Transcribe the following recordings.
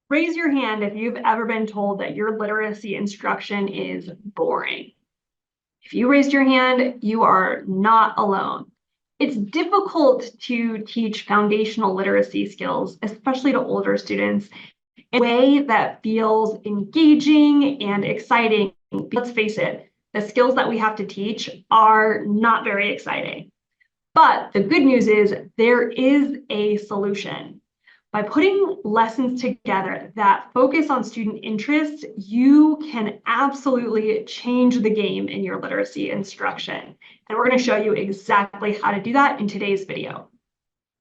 Raise your hand if you've ever been told that your literacy instruction is boring. If you raised your hand, you are not alone. It's difficult to teach foundational literacy skills, especially to older students, in a way that feels engaging and exciting. Let's face it, the skills that we have to teach are not very exciting. But the good news is there is a solution. By putting lessons together that focus on student interests, you can absolutely change the game in your literacy instruction. And we're going to show you exactly how to do that in today's video.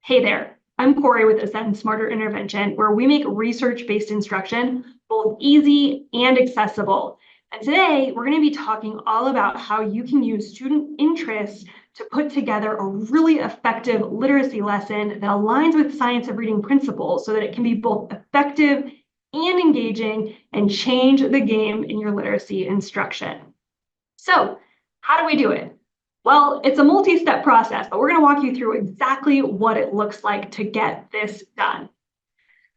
Hey there, I'm Corey with Ascend Smarter Intervention, where we make research-based instruction both easy and accessible. And today, we're going to be talking all about how you can use student interests to put together a really effective literacy lesson that aligns with science of reading principles so that it can be both effective and engaging and change the game in your literacy instruction. So, how do we do it? Well, it's a multi-step process, but we're going to walk you through exactly what it looks like to get this done.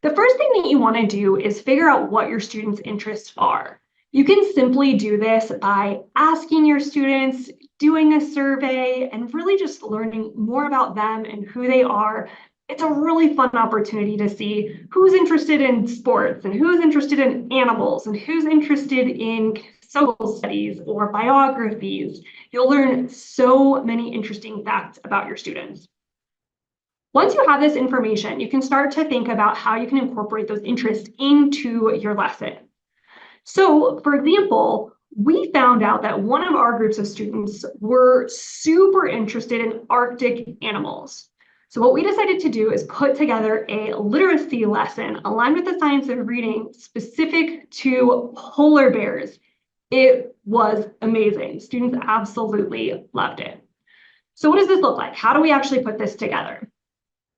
The first thing that you want to do is figure out what your students' interests are. You can simply do this by asking your students, doing a survey, and really just learning more about them and who they are. It's a really fun opportunity to see who's interested in sports and who's interested in animals and who's interested in social studies or biographies. You'll learn so many interesting facts about your students. Once you have this information, you can start to think about how you can incorporate those interests into your lesson. So, for example, we found out that one of our groups of students were super interested in Arctic animals. So what we decided to do is put together a literacy lesson aligned with the science of reading specific to polar bears. It was amazing. Students absolutely loved it. So what does this look like? How do we actually put this together?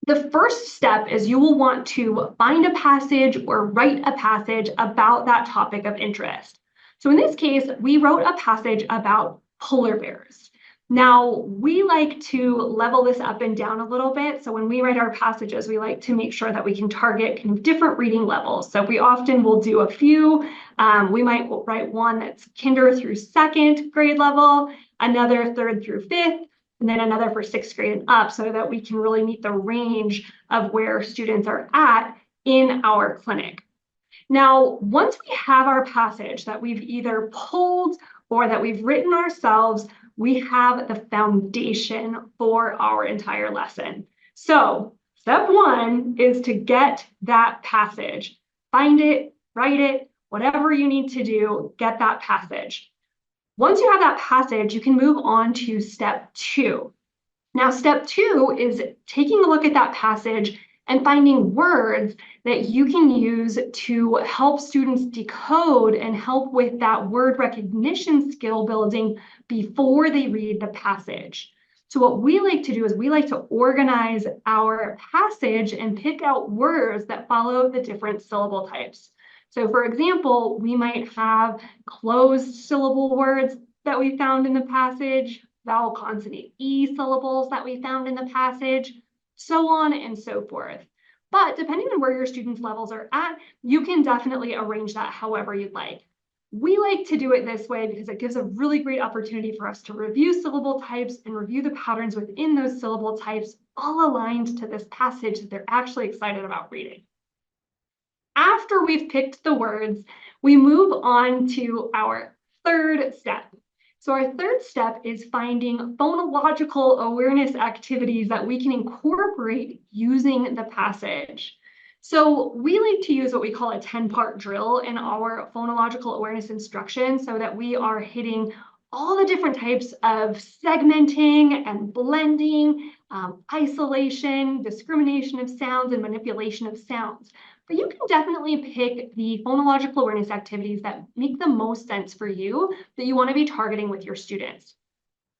The first step is you will want to find a passage or write a passage about that topic of interest. So in this case, we wrote a passage about polar bears. Now, we like to level this up and down a little bit. So when we write our passages, we like to make sure that we can target kind of different reading levels. So we often will do a few. We might write one that's kinder through second grade level, another third through fifth, and then another for sixth grade and up, so that we can really meet the range of where students are at in our clinic. Now, once we have our passage that we've either pulled or that we've written ourselves, we have the foundation for our entire lesson. So step one is to get that passage. Find it, write it, whatever you need to do, get that passage. Once you have that passage, you can move on to step two. Now, step two is taking a look at that passage and finding words that you can use to help students decode and help with that word recognition skill building before they read the passage. So what we like to do is we like to organize our passage and pick out words that follow the different syllable types. So for example, we might have closed syllable words that we found in the passage, vowel consonant E syllables that we found in the passage, so on and so forth. But depending on where your students' levels are at, you can definitely arrange that however you'd like. We like to do it this way because it gives a really great opportunity for us to review syllable types and review the patterns within those syllable types, all aligned to this passage that they're actually excited about reading. After we've picked the words, we move on to our third step. So our third step is finding phonological awareness activities that we can incorporate using the passage. So we like to use what we call a 10-part drill in our phonological awareness instruction so that we are hitting all the different types of segmenting and blending, isolation, discrimination of sounds, and manipulation of sounds. But you can definitely pick the phonological awareness activities that make the most sense for you that you want to be targeting with your students.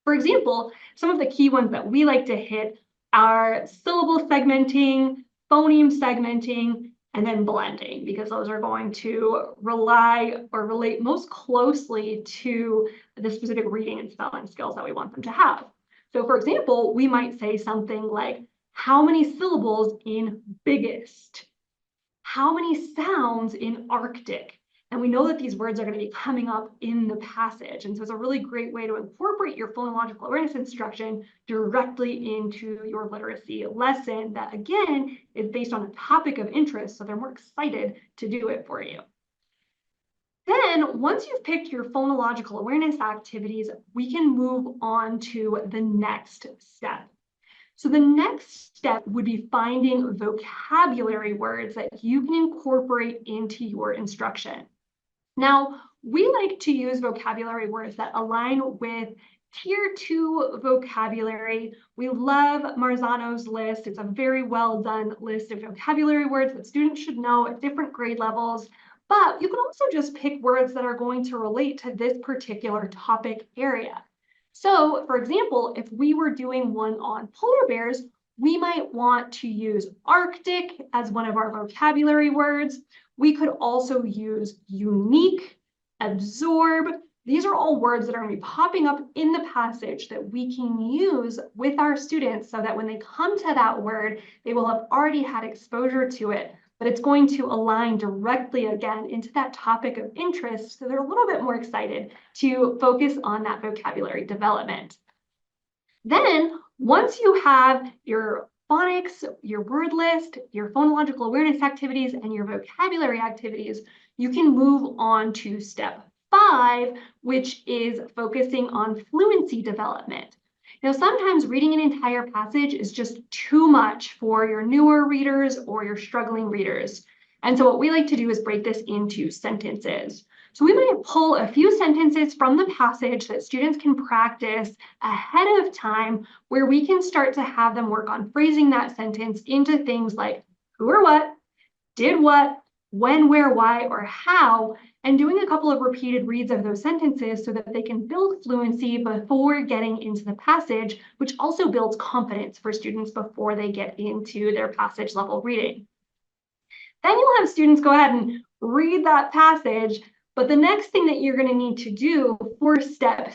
For example, some of the key ones that we like to hit are syllable segmenting, phoneme segmenting, and then blending, because those are going to rely or relate most closely to the specific reading and spelling skills that we want them to have. So for example, we might say something like, how many syllables in biggest? how many sounds in Arctic? And we know that these words are going to be coming up in the passage. And so it's a really great way to incorporate your phonological awareness instruction directly into your literacy lesson that, again, is based on a topic of interest. So they're more excited to do it for you. Then, once you've picked your phonological awareness activities, we can move on to the next step. So the next step would be finding vocabulary words that you can incorporate into your instruction. Now, we like to use vocabulary words that align with Tier 2 vocabulary. We love Marzano's list. It's a very well done list of vocabulary words that students should know at different grade levels. But you can also just pick words that are going to relate to this particular topic area. So, for example, if we were doing one on polar bears, we might want to use Arctic as one of our vocabulary words. We could also use unique, absorb. These are all words that are going to be popping up in the passage that we can use with our students so that when they come to that word, they will have already had exposure to it, but it's going to align directly again into that topic of interest, so they're a little bit more excited to focus on that vocabulary development. Then, once you have your phonics, your word list, your phonological awareness activities, and your vocabulary activities, you can move on to step 5, which is focusing on fluency development. Now, sometimes reading an entire passage is just too much for your newer readers or your struggling readers. And so what we like to do is break this into sentences. So we might pull a few sentences from the passage that students can practice ahead of time, where we can start to have them work on phrasing that sentence into things like who or what, did what, when, where, why, or how, and doing a couple of repeated reads of those sentences so that they can build fluency before getting into the passage, which also builds confidence for students before they get into their passage level reading. Then you'll have students go ahead and read that passage, but the next thing that you're going to need to do for step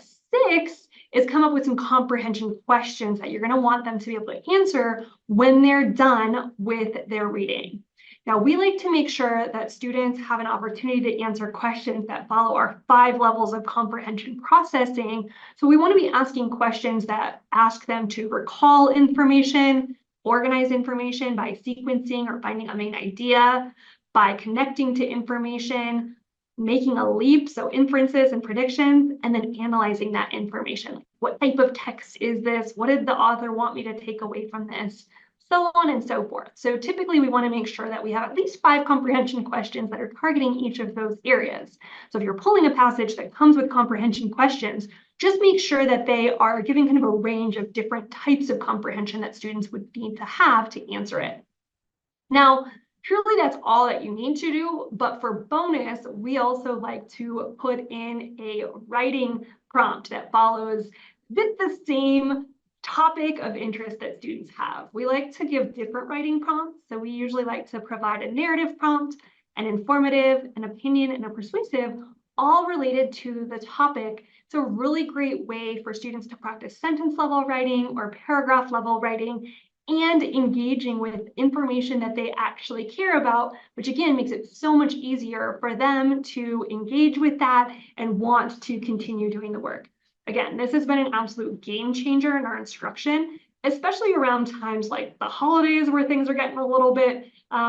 6 is come up with some comprehension questions that you're going to want them to be able to answer when they're done with their reading. Now, we like to make sure that students have an opportunity to answer questions that follow our 5 levels of comprehension processing. So we want to be asking questions that ask them to recall information, organize information by sequencing or finding a main idea, by connecting to information, making a leap, so inferences and predictions, and then analyzing that information. What type of text is this? What did the author want me to take away from this? So on and so forth. So typically we want to make sure that we have at least 5 comprehension questions that are targeting each of those areas. So if you're pulling a passage that comes with comprehension questions, just make sure that they are giving kind of a range of different types of comprehension that students would need to have to answer it. Now, truly that's all that you need to do, but for bonus, we also like to put in a writing prompt that follows with the same topic of interest that students have. We like to give different writing prompts. So we usually like to provide a narrative prompt, an informative, an opinion, and a persuasive, all related to the topic. It's a really great way for students to practice sentence level writing or paragraph level writing and engaging with information that they actually care about, which again makes it so much easier for them to engage with that and want to continue doing the work. Again, this has been an absolute game changer in our instruction, especially around times like the holidays where things are getting a little bit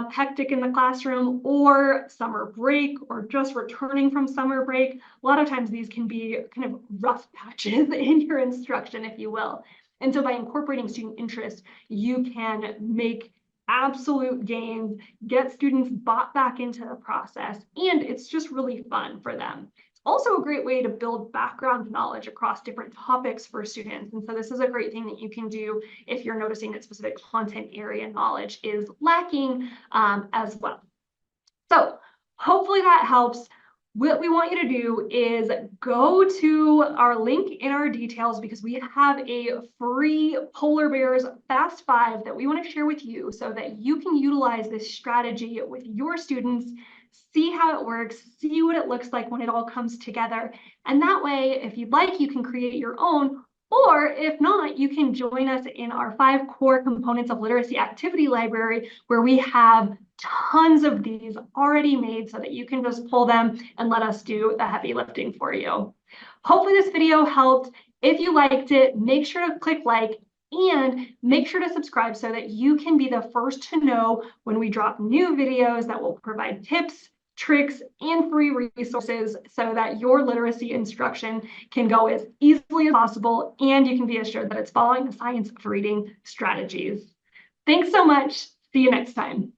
hectic in the classroom, or summer break, or just returning from summer break. A lot of times these can be kind of rough patches in your instruction, if you will. And so by incorporating student interest, you can make absolute gains, get students bought back into the process, and it's just really fun for them. Also a great way to build background knowledge across different topics for students. And so this is a great thing that you can do if you're noticing that specific content area knowledge is lacking as well. So hopefully that helps. What we want you to do is go to our link in our details, because we have a free Polar Bears Fast 5 that we want to share with you so that you can utilize this strategy with your students, see how it works, see what it looks like when it all comes together. And that way, if you'd like, you can create your own, or if not, you can join us in our 5 core components of literacy activity library, where we have tons of these already made so that you can just pull them and let us do the heavy lifting for you. Hopefully this video helped. If you liked it, make sure to click like and make sure to subscribe so that you can be the first to know when we drop new videos that will provide tips, tricks, and free resources so that your literacy instruction can go as easily as possible and you can be assured that it's following the science of reading strategies. Thanks so much. See you next time.